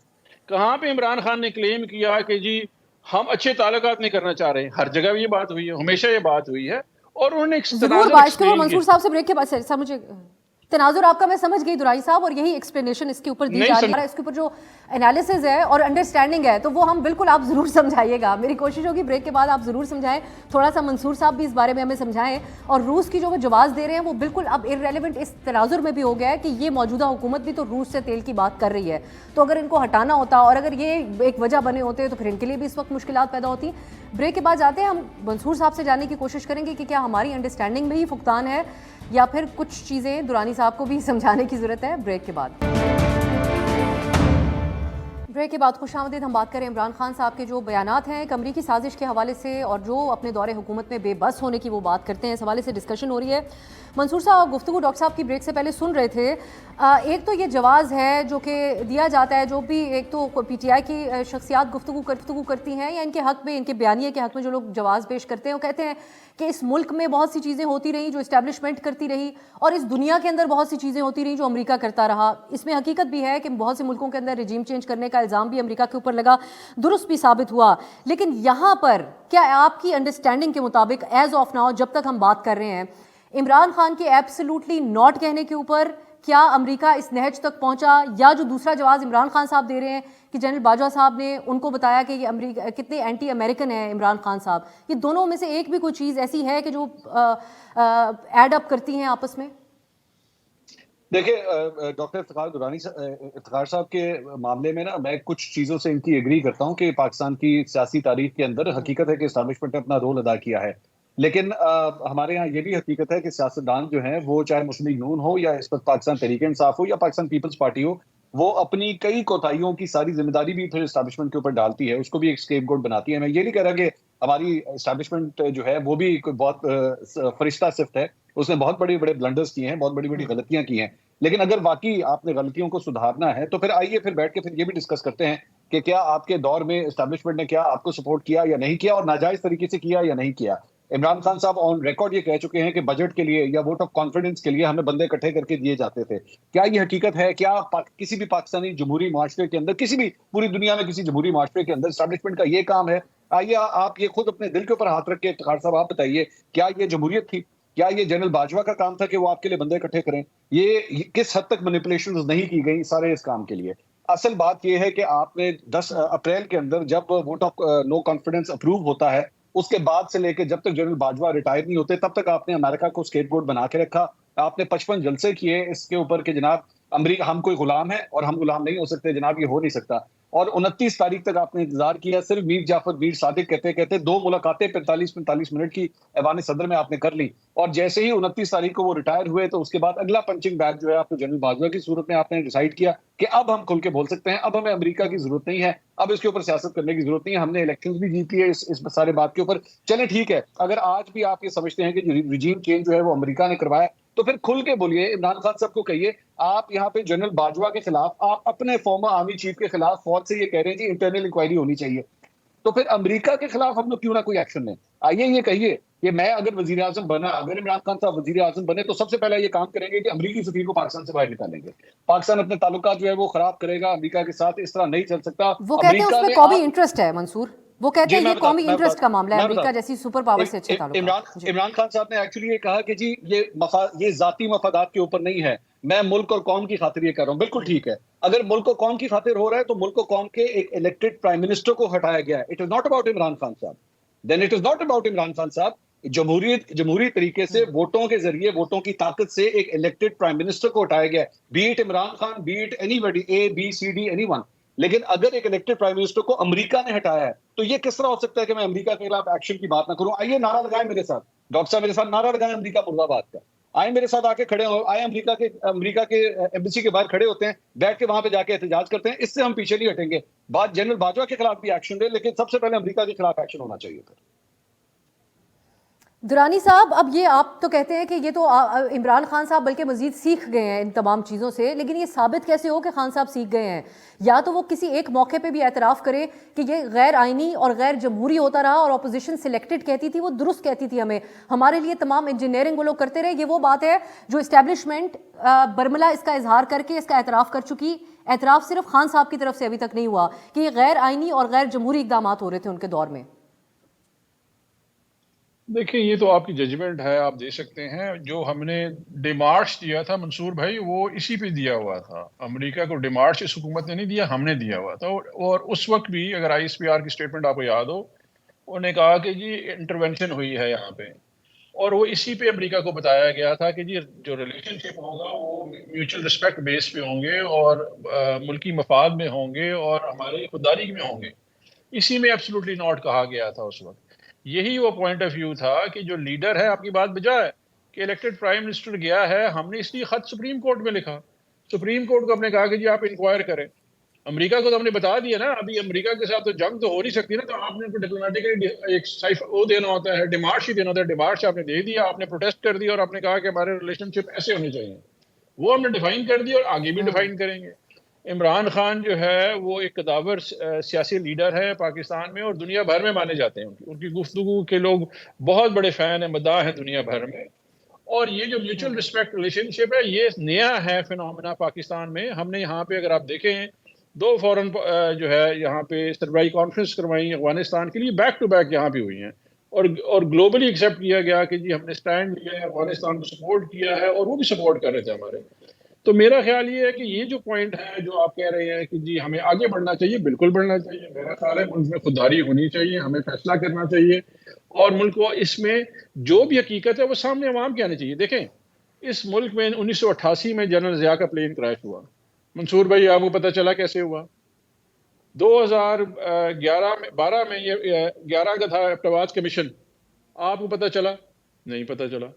کہاں پہ عمران خان نے کلیم کیا کہ جی ہم اچھے تعلقات نہیں کرنا چاہ رہے ہیں؟ ہر جگہ یہ بات ہوئی ہے، ہمیشہ یہ بات ہوئی ہے، اور انہوں نے منصور صاحب سے بریک کے بعد سر مجھے تناظر آپ کا میں سمجھ گئی درائی صاحب، اور یہی ایکسپلینیشن اس کے اوپر دی جا رہی ہے، اس کے اوپر جو انالیسز ہے اور انڈرسٹینڈنگ ہے تو وہ ہم بالکل آپ ضرور سمجھائیے گا۔ میری کوشش ہوگی بریک کے بعد آپ ضرور سمجھائیں، تھوڑا سا منصور صاحب بھی اس بارے میں ہمیں سمجھائیں، اور روس کی جو وہ جواز دے رہے ہیں وہ بالکل اب irrelevant اس تناظر میں بھی ہو گیا ہے کہ یہ موجودہ حکومت بھی تو روس سے تیل کی بات کر رہی ہے، تو اگر ان کو ہٹانا ہوتا اور اگر یہ ایک وجہ بنے ہوتے تو پھر ان کے لیے بھی اس وقت مشکلات پیدا ہوتی۔ بریک کے بعد جاتے ہیں، ہم منصور صاحب سے جاننے کی کوشش کریں گے کہ کیا ہماری انڈرسٹینڈنگ میں ہی فقدان ہے یا پھر کچھ چیزیں درانی صاحب کو بھی سمجھانے کی ضرورت ہے؟ بریک کے بعد خوش آمدید. ہم بات کریں عمران خان صاحب کے جو بیانات ہیں ایک امریکی سازش کے حوالے سے اور جو اپنے دور حکومت میں بے بس ہونے کی وہ بات کرتے ہیں, اس حوالے سے ڈسکشن ہو رہی ہے. منصور صاحب گفتگو ڈاکٹر صاحب کی بریک سے پہلے سن رہے تھے, ایک تو یہ جواز ہے جو کہ دیا جاتا ہے, جو بھی ایک تو پی ٹی آئی کی شخصیات گفتگو کرتی ہیں یا ان کے حق میں, ان کے بیانیے کے حق میں جو لوگ جواز پیش کرتے ہیں, وہ کہتے ہیں کہ اس ملک میں بہت سی چیزیں ہوتی رہیں جو اسٹیبلشمنٹ کرتی رہی, اور اس دنیا کے اندر بہت سی چیزیں ہوتی رہیں جو امریکہ کرتا رہا. اس میں حقیقت بھی ہے کہ بہت سے ملکوں کے اندر رجیم چینج کرنے کا الزام بھی امریکہ کے اوپر لگا, درست بھی ثابت ہوا. لیکن یہاں پر کیا آپ کی انڈرسٹینڈنگ کے مطابق ایز آف ناؤ جب تک ہم بات کر رہے ہیں, عمران خان کے ایبسلیوٹلی ناٹ کہنے کے اوپر کیا امریکہ اس نہج تک پہنچا, یا جو دوسرا جواز عمران خان صاحب دے رہے ہیں کہ جنرل باجوہ صاحب نے ان کو بتایا کہ یہ امریکہ کتنے اینٹی امریکن ہیں عمران خان صاحب, یہ دونوں میں سے ایک بھی کوئی چیز ایسی ہے کہ جو ایڈ اپ کرتی ہیں آپس میں؟ دیکھیں ڈاکٹر افتخار صاحب کے معاملے میں نا میں کچھ چیزوں سے ان کی ایگری کرتا ہوں کہ پاکستان کی سیاسی تاریخ کے اندر حقیقت ہے کہ اسٹیبلشمنٹ نے اپنا رول ادا کیا ہے, لیکن ہمارے ہاں یہ بھی حقیقت ہے کہ سیاستدان جو ہیں وہ چاہے مسلم لیگ نون ہو یا اس وقت پاکستان تحریک انصاف ہو یا پاکستان پیپلز پارٹی ہو, وہ اپنی کئی کوتاہیوں کی ساری ذمہ داری بھی پھر اسٹیبلشمنٹ کے اوپر ڈالتی ہے, اس کو بھی ایک اسکیپ گوٹ بناتی ہے. میں یہ نہیں کہہ رہا کہ ہماری اسٹیبلشمنٹ جو ہے وہ بھی کوئی بہت فرشتہ صفت ہے, اس نے بہت بڑے بلنڈرز کیے ہیں, بہت بڑی غلطیاں کی ہیں, لیکن اگر واقعی آپ نے غلطیوں کو سدھارنا ہے تو پھر آئیے پھر بیٹھ کے پھر یہ بھی ڈسکس کرتے ہیں کہ کیا آپ کے دور میں اسٹیبلشمنٹ نے کیا آپ کو سپورٹ کیا یا نہیں کیا, اور ناجائز طریقے سے کیا یا نہیں کیا. عمران خان صاحب آن ریکارڈ یہ کہہ چکے ہیں کہ بجٹ کے لیے یا ووٹ آف کانفیڈنس کے لیے ہمیں بندے اکٹھے کر کے دیے جاتے تھے. کیا یہ حقیقت ہے؟ کیا کسی بھی پاکستانی جمہوری معاشرے کے اندر, کسی بھی پوری دنیا میں کسی جمہوری معاشرے کے اندر اسٹیبلشمنٹ کا یہ کام ہے؟ آئیے آپ یہ خود اپنے دل کے اوپر ہاتھ رکھ کے افتخار صاحب آپ بتائیے, کیا یہ جمہوریت تھی؟ کیا یہ جنرل باجوہ کا کام تھا کہ وہ آپ کے لیے بندے اکٹھے کریں؟ یہ کس حد تک مینیپولیشنز نہیں کی گئی سارے اس کام کے لیے؟ اصل بات یہ ہے کہ آپ نے 10 اپریل کے اندر جب vote of no confidence approve ہوتا ہے, اس کے بعد سے لے کے جب تک جنرل باجوہ ریٹائر نہیں ہوتے تب تک آپ نے امریکہ کو اسکیپ گوٹ بنا کے رکھا. آپ نے 55 جلسے کیے اس کے اوپر کہ جناب امریکہ ہم کوئی غلام ہے اور ہم غلام نہیں ہو سکتے, جناب یہ ہو نہیں سکتا. اور 29 تاریخ تک آپ نے انتظار کیا, صرف میر جعفر میر صادق کہتے 2 ملاقاتیں 45 منٹ کی ایوان صدر میں آپ نے کر لی, اور جیسے ہی 29 تاریخ کو وہ ریٹائر ہوئے تو اس کے بعد اگلا پنچنگ بیگ جو ہے آپ کو جنرل باجوہ کی صورت میں آپ نے ڈیسائیڈ کیا کہ اب ہم کھل کے بول سکتے ہیں, اب ہمیں امریکہ کی ضرورت نہیں ہے, اب اس کے اوپر سیاست کرنے کی ضرورت نہیں ہے, ہم نے الیکشنز بھی جیت لیے اس سارے بات کے اوپر. چلے ٹھیک ہے, اگر آج بھی آپ یہ سمجھتے ہیں کہ رجیم چینج جو ہے وہ امریکہ نے کروایا تو پھر کھل کے بولیے, عمران خان صاحب کو کہیے آپ یہاں پہ جنرل باجوہ کے خلاف, آپ اپنے فارمر آرمی چیف کے خلاف فوج سے یہ کہہ رہے ہیں جی انٹرنل انکوائری ہونی چاہیے, تو پھر امریکہ کے خلاف ہم لوگ کیوں نہ کوئی ایکشن لیں؟ آئیے یہ کہیے کہ میں اگر وزیر اعظم بنا, اگر عمران خان صاحب وزیر اعظم بنے تو سب سے پہلے یہ کام کریں گے کہ امریکی سفیر کو پاکستان سے باہر نکالیں گے. پاکستان اپنے تعلقات جو ہے وہ خراب کرے گا امریکہ کے ساتھ, اس طرح نہیں چل سکتا. وہ کہتے ہیں اس میں قومی انٹرسٹ ہے منصور, وہ کہتے ہیں یہ قومی انٹرسٹ کا معاملہ ہے, امریکہ جیسی سپر پاور سے اچھے تعلقات. عمران خان صاحب نے ایکچولی یہ کہا کہ جی یہ ذاتی مفادات کے اوپر نہیں ہے, میں ملک اور قوم کی خاطر یہ کر رہا ہوں. بالکل ٹھیک ہے, اگر ملک اور قوم کی خاطر ہو رہا ہے تو ملک اور قوم کے ایک الیکٹڈ پرائم منسٹر کو ہٹایا گیا ہے. It is not about Imran Khan صاحب, then it is not about Imran Khan صاحب. جمہوری طریقے سے ووٹوں کے ذریعے, ووٹوں کی طاقت سے ایک الیکٹڈ پرائم منسٹر کو ہٹایا گیا ہے, be it Imran Khan, be it anybody, A B C D anyone. لیکن اگر ایک الیکٹڈ پرائم منسٹر کو امریکہ نے ہٹایا ہے تو یہ کس طرح ہو سکتا ہے کہ میں امریکہ کے خلاف ایکشن کی بات نہ کروں؟ آئیے نعرہ لگائیں میرے ساتھ, ڈاکٹر صاحب میرے ساتھ نعرہ لگائیں امریکہ مرد آباد کا. آئے میرے ساتھ آ کے کھڑے ہو, آئے امریکہ کے ایمبیسی کے باہر کھڑے ہوتے ہیں, بیٹھ کے وہاں پہ جا کے احتجاج کرتے ہیں. اس سے ہم پیچھے نہیں ہٹیں گے. بات جنرل باجوہ کے خلاف بھی ایکشن لے, لیکن سب سے پہلے امریکہ کے خلاف ایکشن ہونا چاہیے. درانی صاحب اب یہ آپ تو کہتے ہیں کہ یہ تو عمران خان صاحب بلکہ مزید سیکھ گئے ہیں ان تمام چیزوں سے, لیکن یہ ثابت کیسے ہو کہ خان صاحب سیکھ گئے ہیں؟ یا تو وہ کسی ایک موقع پہ بھی اعتراف کرے کہ یہ غیر آئینی اور غیر جمہوری ہوتا رہا اور اپوزیشن سلیکٹڈ کہتی تھی, وہ درست کہتی تھی ہمارے لیے تمام انجینئرنگ وہ لوگ کرتے رہے. یہ وہ بات ہے جو اسٹیبلشمنٹ برملا اس کا اظہار کر کے اس کا اعتراف کر چکی. اعتراف صرف خان صاحب کی طرف سے ابھی تک نہیں ہوا کہ یہ غیر آئینی اور غیر جمہوری اقدامات ہو رہے تھے ان کے دور میں. دیکھیں یہ تو آپ کی ججمنٹ ہے, آپ دے سکتے ہیں. جو ہم نے ڈیمارچ دیا تھا منصور بھائی, وہ اسی پہ دیا ہوا تھا. امریکہ کو ڈیمارچ اس حکومت نے نہیں دیا, ہم نے دیا ہوا تھا. اور اس وقت بھی اگر آئی ایس پی آر کی اسٹیٹمنٹ آپ کو یاد ہو, انہوں نے کہا کہ جی انٹرونشن ہوئی ہے یہاں پہ, اور وہ اسی پہ امریکہ کو بتایا گیا تھا کہ جی جو ریلیشن شپ ہوگا وہ میوچل رسپیکٹ بیس پہ ہوں گے اور ملکی مفاد میں ہوں گے اور ہماری خودداری میں ہوں گے. اسی میں ایبسولوٹلی ناٹ کہا گیا تھا اس وقت. یہی وہ پوائنٹ آف ویو تھا کہ جو لیڈر ہے, آپ کی بات بجا ہے, کہ الیکٹڈ پرائم منسٹر گیا ہے, ہم نے اس لیے خط سپریم کورٹ میں لکھا, سپریم کورٹ کو ہم نے کہا کہ جی آپ انکوائر کریں. امریکہ کو تو ہم نے بتا دیا نا, ابھی امریکہ کے ساتھ تو جنگ تو ہو نہیں سکتی نا, تو آپ نے ان کو ڈپلومیٹکلی ایک وہ دینا ہوتا ہے, ڈیمارش ہی دینا ہوتا ہے. ڈیمارش آپ نے دے دیا, آپ نے پروٹیسٹ کر دیا اور آپ نے کہا کہ ہمارے ریلیشن شپ ایسے ہونے چاہیے. وہ ہم نے ڈیفائن کر دیا اور آگے بھی ڈیفائن کریں گے. عمران خان جو ہے وہ ایک قداور سیاسی لیڈر ہے پاکستان میں, اور دنیا بھر میں مانے جاتے ہیں. ان کی گفتگو کے لوگ بہت بڑے فین ہیں, مداح ہیں دنیا بھر میں. اور یہ جو میوچل رسپیکٹ ریلیشن شپ ہے, یہ نیا ہے فینومینا پاکستان میں. ہم نے یہاں پہ اگر آپ دیکھیں 2 فورن جو ہے یہاں پہ سربراہی کانفرنس کروائی افغانستان کے لیے, بیک ٹو بیک یہاں پہ ہوئی ہیں, اور گلوبلی ایکسیپٹ کیا گیا کہ جی ہم نے سٹینڈ لیا ہے, افغانستان کو سپورٹ کیا ہے, اور وہ بھی سپورٹ کر رہے تھے ہمارے. تو میرا خیال یہ ہے کہ یہ جو پوائنٹ ہے جو آپ کہہ رہے ہیں کہ جی ہمیں آگے بڑھنا چاہیے, بالکل بڑھنا چاہیے. میرا خیال ہے ملک میں خودداری ہونی چاہیے, ہمیں فیصلہ کرنا چاہیے, اور ملک کو اس میں جو بھی حقیقت ہے وہ سامنے عوام کے آنی چاہیے. دیکھیں اس ملک میں 1988 میں جنرل ضیاء کا پلین کریش ہوا. منصور بھائی آپ کو پتہ چلا کیسے ہوا؟ 2012 میں یہ 11 کا تھا پرواز کمیشن, آپ کو پتہ چلا؟ نہیں پتہ چلا.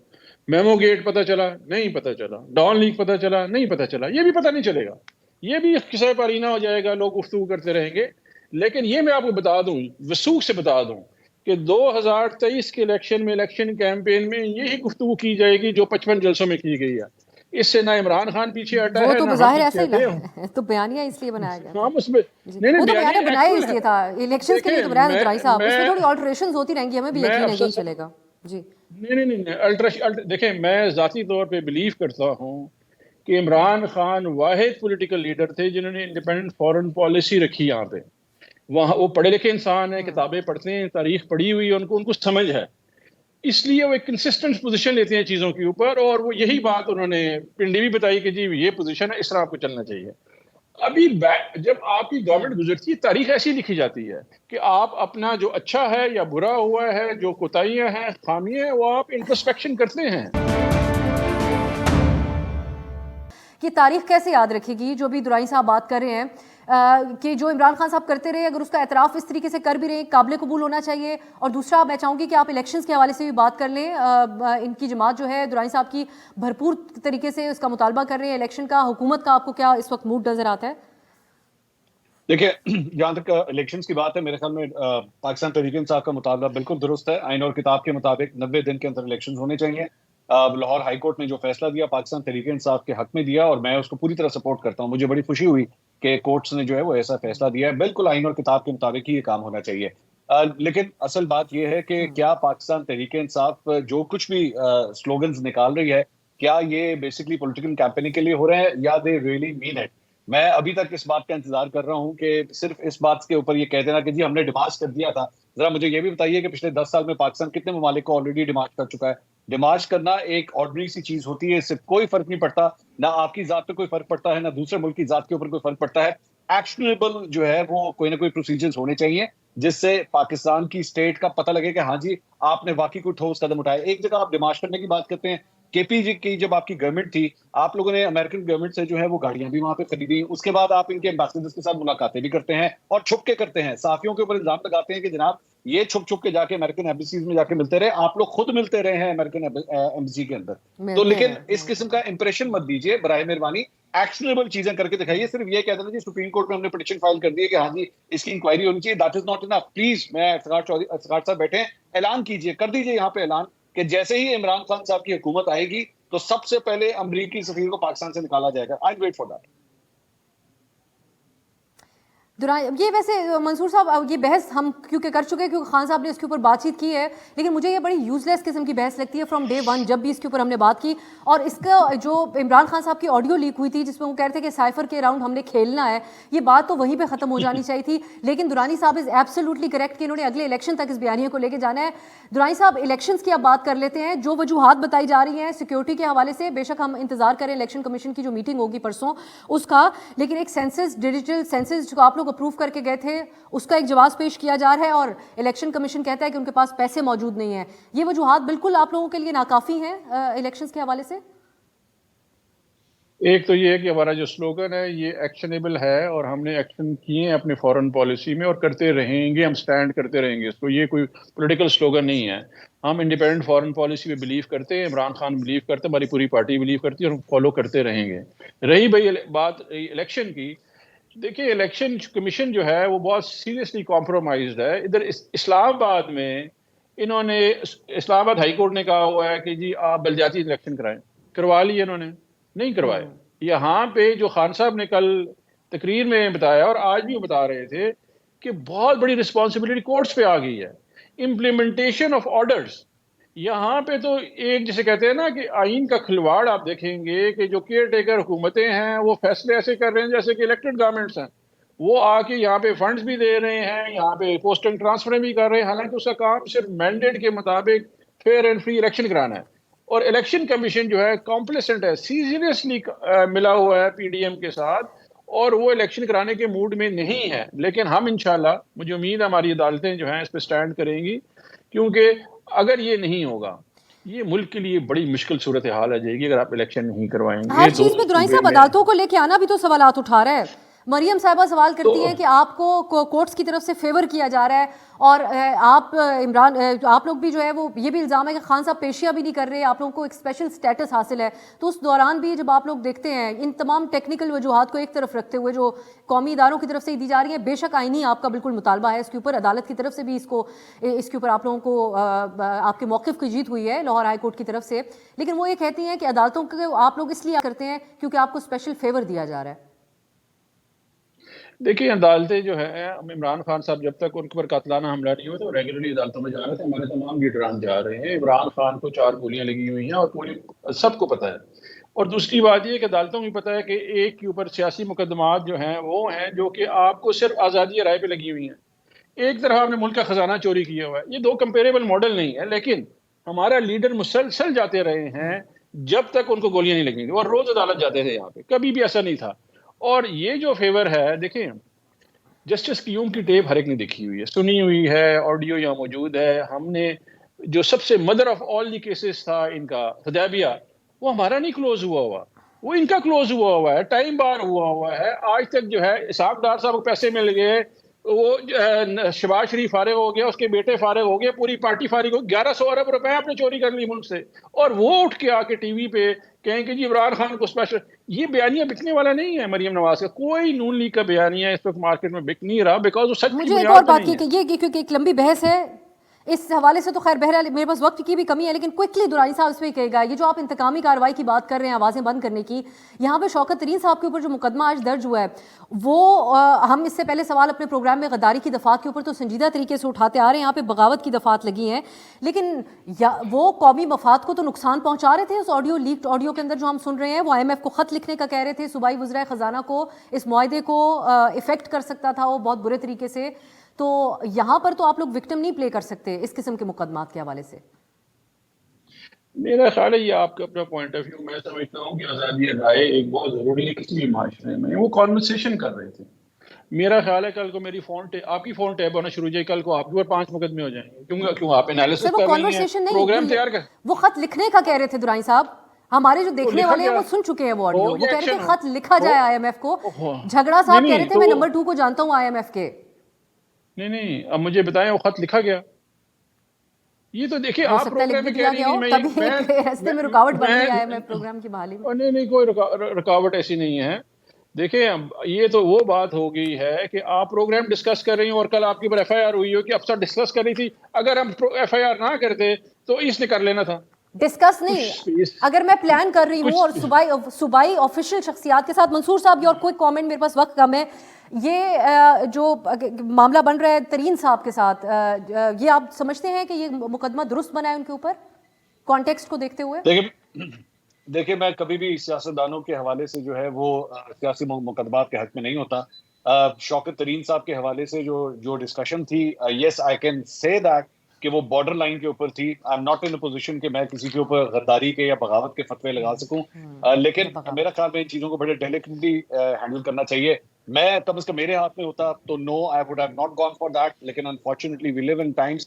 میمو گیٹ پتہ چلا؟ نہیں پتہ چلا. ڈان لیک پتہ چلا؟ نہیں پتہ چلا. یہ بھی پتہ نہیں چلے گا, یہ بھی قصہ پارینہ ہو جائے گا, لوگ گفتگو کرتے رہیں گے. لیکن یہ میں آپ کو بتا دوں, وثوق سے بتا دوں کہ 2023 کے الیکشن میں, الیکشن کیمپین میں یہی گفتگو کی جائے گی جو 55 جلسوں میں کی گئی ہے. اس سے نہ عمران خان پیچھے ہٹا وہ ہے, تو نہ ہم بظاہر پیچھے ایسا ہٹے ہی ہوں. تو بیانیہ اس لیے بنایا گیا ہم اس میں وہ تو بیانیہ بنایا اس لیے تھا, الیکشنز کے لیے تو بنایا تھا درائی صاحب. اس میں تھوڑی آلٹریشنز ہوتی رہیں گی, ہمیں بھی یقین ہے یہی چلے گا. جی نہیں, دیکھیں میں ذاتی طور پہ بلیو کرتا ہوں کہ عمران خان واحد پولیٹیکل لیڈر تھے جنہوں نے انڈیپینڈنٹ فورن پالیسی رکھی یہاں پہ. وہاں وہ پڑھے لکھے انسان ہیں, کتابیں پڑھتے ہیں, تاریخ پڑھی ہوئی ہے, ان کو سمجھ ہے, اس لیے وہ ایک کنسسٹنٹ پوزیشن لیتے ہیں چیزوں کے اوپر. اور وہ یہی بات انہوں نے پنڈی بھی بتائی کہ جی یہ پوزیشن ہے, اس طرح آپ کو چلنا چاہیے. ابھی جب آپ کی گورنمنٹ گزرتی ہے, تاریخ ایسی لکھی جاتی ہے کہ آپ اپنا جو اچھا ہے یا برا ہوا ہے, جو کوتاہیاں ہیں, خامیاں ہیں, وہ آپ انٹروسپیکشن کرتے ہیں. یہ تاریخ کیسے یاد رکھے گی جو بھی درائی صاحب بات کر رہے ہیں کہ جو عمران خان صاحب کرتے رہے, اگر اس کا اعتراف اس طریقے سے کر بھی رہے قابل قبول ہونا چاہیے. اور دوسرا میں چاہوں گی کہ آپ الیکشنز کے حوالے سے بھی بات کر لیں. ان کی جماعت جو ہے درائی صاحب کی بھرپور طریقے سے اس کا مطالبہ کر رہے ہیں الیکشن کا. حکومت کا آپ کو کیا اس وقت موڈ نظر آتا ہے؟ دیکھیں جہاں تک الیکشنز کی بات ہے, میرے خیال میں پاکستان تحریک انصاف کا مطالبہ بالکل درست ہے. آئین اور کتاب کے مطابق 90 دن کے اندر الیکشنز ہونے چاہیے. لاہور ہائی کورٹ نے جو فیصلہ دیا پاکستان تحریک انصاف کے حق میں دیا, اور میں اس کو پوری طرح سپورٹ کرتا ہوں. مجھے بڑی خوشی ہوئی کہ کورٹس نے جو ہے وہ ایسا فیصلہ دیا ہے. بالکل آئین اور کتاب کے مطابق ہی یہ کام ہونا چاہیے. لیکن اصل بات یہ ہے کہ کیا پاکستان تحریک انصاف جو کچھ بھی سلوگنز نکال رہی ہے, کیا یہ بیسکلی پولیٹیکل کیمپیننگ کے لیے ہو رہے ہیں یا دے ریئلی مین اٹ؟ میں ابھی تک اس بات کا انتظار کر رہا ہوں کہ صرف اس بات کے اوپر یہ کہہ دینا کہ جی ہم نے ڈیمارچ کر دیا تھا. ذرا مجھے یہ بھی بتائیے کہ پچھلے 10 سال میں پاکستان کتنے ممالک کو آلریڈی ڈیمارچ کر چکا ہے. ڈیمارچ کرنا ایک آرڈنری سی چیز ہوتی ہے, اس سے کوئی فرق نہیں پڑتا, نہ آپ کی ذات پہ کوئی فرق پڑتا ہے, نہ دوسرے ملک کی ذات کے اوپر کوئی فرق پڑتا ہے. ایکشنیبل جو ہے وہ کوئی نہ کوئی پروسیجرز ہونے چاہیے جس سے پاکستان کی اسٹیٹ کا پتہ لگے کہ ہاں جی آپ نے واقعی کوئی ٹھوس قدم اٹھایا. ایک جگہ آپ ڈیمارچ کرنے کی بات کرتے ہیں, کے پی جی کی جب آپ کی گورنمنٹ تھی, آپ لوگوں نے امریکن گورنمنٹ سے جو ہے وہ گاڑیاں بھی وہاں پہ خریدی. اس کے بعد آپ ان کے ایمبیسڈرز کے ساتھ ملاقاتیں بھی کرتے ہیں اور چھپ کے کرتے ہیں. صحافیوں کے اوپر الزام لگاتے ہیں کہ جناب یہ چھپ چھپ کے جا کے امریکن ایمبیسیز میں جا کے ملتے رہے. آپ لوگ خود ملتے رہے ہیں امریکن ایمبیسی کے اندر. تو لیکن اس قسم کا امپریشن مت دیجیے براہ مہربانی, ایکشنیبل چیزیں کر کے دکھائیے. صرف یہ کہہ دینا جی سپریم کورٹ میں ہم نے پٹیشن فائل کر دی ہے کہ ہاں جی اس کی انکوائری ہونی چاہیے, that is not enough. Please, میں افتخار صاحب بیٹھے ہیں, اعلان کیجیے, کر دیجیے یہاں پہ اعلان کہ جیسے ہی عمران خان صاحب کی حکومت آئے گی تو سب سے پہلے امریکی سفیر کو پاکستان سے نکالا جائے گا. آئی ویٹ فار دیٹ. یہ ویسے منصور صاحب یہ بحث ہم کیونکہ کر چکے ہیں, کیونکہ خان صاحب نے اس کے اوپر بات چیت کی ہے, لیکن مجھے یہ بڑی یوز لیس قسم کی بحث لگتی ہے فرام ڈے ون جب بھی اس کے اوپر ہم نے بات کی. اور اس کا جو عمران خان صاحب کی آڈیو لیک ہوئی تھی جس میں وہ کہتے تھے کہ سائفر کے راؤنڈ ہم نے کھیلنا ہے, یہ بات تو وہیں پہ ختم ہو جانی چاہیے تھی. لیکن درانی صاحب از ایبسلیوٹلی کریکٹ کہ انہوں نے اگلے الیکشن تک اس بیانیے کو لے کے جانا ہے. درانی صاحب الیکشنز کی اب بات کر لیتے ہیں. جو وجوہات بتائی جا رہی ہیں سیکیورٹی کے حوالے سے, بے شک ہم انتظار کریں الیکشن کمیشن کی جو میٹنگ ہوگی پرسوں اس کا, لیکن ایک سینسس, ڈیجیٹل سینسس جو آپ لوگ اپروو کر کے گئے تھے اس کا ایک جواز پیش کیا جا رہا ہے, اور الیکشن کمیشن کہتا ہے کہ ان کے پاس پیسے موجود نہیں ہیں. یہ وجوہات بالکل آپ لوگوں کے لیے ناکافی ہیں الیکشنز کے حوالے سے؟ ایک تو یہ ہے کہ ہمارا جو سلوگن ہے یہ ایکشنیبل ہے، اور ہم نے ایکشن کیے ہیں اپنے فورن پالیسی میں اور کرتے رہیں گے، ہم سٹینڈ کرتے رہیں گے اس کو. یہ کوئی پولیٹیکل سلوگن نہیں ہے. ہم انڈیپینڈنٹ فورن پالیسی میں بلیو کرتے ہیں، عمران خان بلیو کرتے ہیں، ہماری پوری پارٹی بلیو کرتی ہے، اور ہم فالو کرتے رہیں گے. رہی بھائی بات الیکشن کی، دیکھیے الیکشن کمیشن جو ہے وہ بہت سیریسلی کمپرومائزڈ ہے. ادھر اسلام آباد میں انہوں نے، اسلام آباد ہائی کورٹ نے کہا ہوا ہے کہ جی آپ بلدیاتی الیکشن کرائیں، کروا لیے انہوں نے، نہیں کروائے. یہاں پہ جو خان صاحب نے کل تقریر میں بتایا اور آج بھی بتا رہے تھے کہ بہت بڑی رسپانسبلٹی کورٹس پہ آ گئی ہے. امپلیمنٹیشن آف آرڈرز، یہاں پہ تو ایک جسے کہتے ہیں نا کہ آئین کا کھلواڑ آپ دیکھیں گے کہ جو کیئر ٹیکر حکومتیں ہیں وہ فیصلے ایسے کر رہے ہیں جیسے کہ الیکٹڈ گورنمنٹس ہیں. وہ آ کے یہاں پہ فنڈز بھی دے رہے ہیں، یہاں پہ پوسٹنگ ٹرانسفر بھی کر رہے ہیں، حالانکہ اس کا کام صرف مینڈیٹ کے مطابق فیئر اینڈ فری الیکشن کرانا ہے. اور الیکشن کمیشن جو ہے کمپلیسنٹ ہے، سیریسلی ملا ہوا ہے پی ڈی ایم کے ساتھ، اور وہ الیکشن کرانے کے موڈ میں نہیں ہے. لیکن ہم انشاءاللہ، مجھے امید ہے ہماری عدالتیں جو ہیں اس پہ سٹینڈ کریں گی، کیونکہ اگر یہ نہیں ہوگا یہ ملک کے لیے بڑی مشکل صورتحال آ جائے گی اگر آپ الیکشن نہیں کروائیں گے. ہر چیز میں درائی صاحب عدالتوں کو لے کے آنا بھی تو سوالات اٹھا رہا ہے. مریم صاحبہ سوال کرتی ہیں کہ آپ کو کورٹس کی طرف سے فیور کیا جا رہا ہے، اور آپ آپ لوگ بھی جو ہے وہ یہ بھی الزام ہے کہ خان صاحب پیشیاں بھی نہیں کر رہے، آپ لوگوں کو ایک اسپیشل سٹیٹس حاصل ہے. تو اس دوران بھی جب آپ لوگ دیکھتے ہیں ان تمام ٹیکنیکل وجوہات کو ایک طرف رکھتے ہوئے جو قومی اداروں کی طرف سے دی جا رہی ہیں، بے شک آئینی آپ کا بالکل مطالبہ ہے اس کے اوپر، عدالت کی طرف سے بھی اس کے اوپر آپ لوگوں کو آپ کے موقف کی جیت ہوئی ہے لاہور ہائی کورٹ کی طرف سے، لیکن وہ یہ کہتی ہیں کہ عدالتوں کو آپ لوگ اس لیے کرتے ہیں کیونکہ آپ کو اسپیشل فیور دیا جا رہا ہے. دیکھیے عدالتیں جو ہے، عمران خان صاحب جب تک ان پر قاتلانہ حملہ نہیں ہوا تو ریگولرلی عدالتوں میں جا رہے تھے. ہمارے تمام لیڈران جا رہے ہیں. عمران خان کو 4 گولیاں لگی ہوئی ہیں اور پوری سب کو پتہ ہے. اور دوسری بات یہ کہ عدالتوں میں پتہ ہے کہ ایک کے اوپر سیاسی مقدمات جو ہیں وہ ہیں جو کہ آپ کو صرف آزادی رائے پہ لگی ہوئی ہیں. ایک طرف آپ نے ملک کا خزانہ چوری کیا ہوا ہے. یہ 2 کمپیریبل ماڈل نہیں ہے. لیکن ہمارا لیڈر مسلسل جاتے رہے ہیں جب تک ان کو گولیاں نہیں لگیں گی، اور روز عدالت جاتے تھے. یہاں پہ کبھی بھی ایسا نہیں تھا. اور یہ جو فیور ہے، دیکھیں جسٹس قیوم کی ٹیپ ہر ایک نے دیکھی ہوئی ہے، سنی ہوئی ہے، آڈیو یہاں موجود ہے. ہم نے جو سب سے mother of all the cases تھا ان کا حدیبیہ، وہ ہمارا نہیں کلوز ہوا، وہ ان کا کلوز ہوا ہے، ٹائم بار ہوا ہے. آج تک جو ہے اسحاق ڈار صاحب کو پیسے مل گئے، وہ شہباز شریف فارغ ہو گیا، اس کے بیٹے فارغ ہو گئے، پوری پارٹی فارغ ہو، 1100 ارب روپے آپ نے چوری کر لی ملک سے. اور وہ اٹھ کے آ کے ٹی وی پہ کہیں کہ جی عمران خان کو اسپیشل. یہ بیانیہ بکنے والا نہیں ہے. مریم نواز کا کوئی نون لیگ کا بیانیہ اس وقت مارکیٹ میں بک نہیں رہا، بیکاز وہ سچ کی مجھے ایک اور بنیاد پہ بات نہیں ہے. یہ کیونکہ ایک لمبی بحث ہے اس حوالے سے، تو خیر بہرحال میرے پاس وقت کی بھی کمی ہے، لیکن کوئکلی دورانی صاحب اس پہ کہے گا. یہ جو آپ انتقامی کارروائی کی بات کر رہے ہیں آوازیں بند کرنے کی، یہاں پہ شوکت ترین صاحب کے اوپر جو مقدمہ آج درج ہوا ہے، وہ ہم اس سے پہلے سوال اپنے پروگرام میں غداری کی دفعات کے اوپر تو سنجیدہ طریقے سے اٹھاتے آ رہے ہیں، یہاں پہ بغاوت کی دفعات لگی ہیں، لیکن وہ قومی مفاد کو تو نقصان پہنچا رہے تھے. اس آڈیو لیکڈ آڈیو کے اندر جو ہم سن رہے ہیں، وہ آئی ایم ایف کو خط لکھنے کا کہہ رہے تھے، صوبائی وزرائے خزانہ کو اس معاہدے کو افیکٹ کر سکتا تھا وہ بہت برے طریقے سے. تو یہاں پر تو آپ لوگ وکٹم نہیں پلے کر سکتے اس قسم کے مقدمات کے حوالے سے. میرا خیال ہے یہ آپ کا اپنا پوائنٹ آف ویو. میں سمجھتا ہوں کہ آزادی رائے ایک بہت ضروری ہے کسی بھی معاشرے میں. وہ کانورسیشن کر رہے تھے. میرا خیال ہے کل کو میری فون آپ کی فون ٹیپ ہونا شروع ہو جائے، کل کو آپ کے اوپر 5 مقدمے ہو جائیں گے. کیوں آپ انالیسس کر رہی ہیں، پروگرام تیار کر. وہ خط لکھنے کا کہہ رہے تھے درائی صاحب، ہمارے جو دیکھنے والے ہیں وہ سن چکے ہیں وہ آڈیو. وہ کہہ رہے تھے خط لکھا جائے آئی ایم ایف کو. جھگڑا صاحب کہہ رہے تھے میں نمبر 2 کو جانتا ہوں آئی ایم ایف کے. نہیں اب مجھے بتائیں وہ خط لکھا گیا. یہ تو دیکھیے آپ پروگرام میں کہہ رہی ہیں راستے میں رکاوٹ بن گئی آئی ایم ایف پروگرام کی بحالی میں. نہیں کوئی رکاوٹ ایسی نہیں ہے. دیکھیں یہ تو وہ بات ہو گئی ہے کہ آپ پروگرام ڈسکس کر رہی ہوں اور کل آپ کی پر ایف آئی آر ہوئی ہو کہ افسر ڈسکس کر رہی تھی. اگر ہم ایف آئی آر نہ کرتے تو اس نے کر لینا تھا. ڈسکس نہیں، اگر میں پلان کر رہی ہوں اور صوبائی آفیشیل شخصیات کے ساتھ. منصور صاحب یہ اور کوئی کامنٹ، میرے پاس وقت کم ہے. یہ جو معاملہ بن رہا ہے ترین صاحب کے ساتھ، یہ آپ سمجھتے ہیں کہ یہ مقدمہ درست بنا ہے ان کے اوپر کانٹیکسٹ کو دیکھتے ہوئے؟ دیکھیں میں کبھی بھی سیاستدانوں کے حوالے سے جو ہے وہ سیاسی مقدمات کے حق میں نہیں ہوتا. شوکت ترین صاحب کے حوالے سے جو ڈسکشن تھی، یس آئی کین سے دیٹ کہ وہ بارڈر لائن کے اوپر تھی. I am not in a position کہ میں کسی کے اوپر غداری کے یا بغاوت کے فتوے لگا سکوں، لیکن میرا خیال میں ان چیزوں کو بڑے ڈیلیکیٹلی ہینڈل کرنا چاہیے. میں کم از کم میرے ہاتھ میں ہوتا تو no I would have not gone for that. لیکن unfortunately we live in Times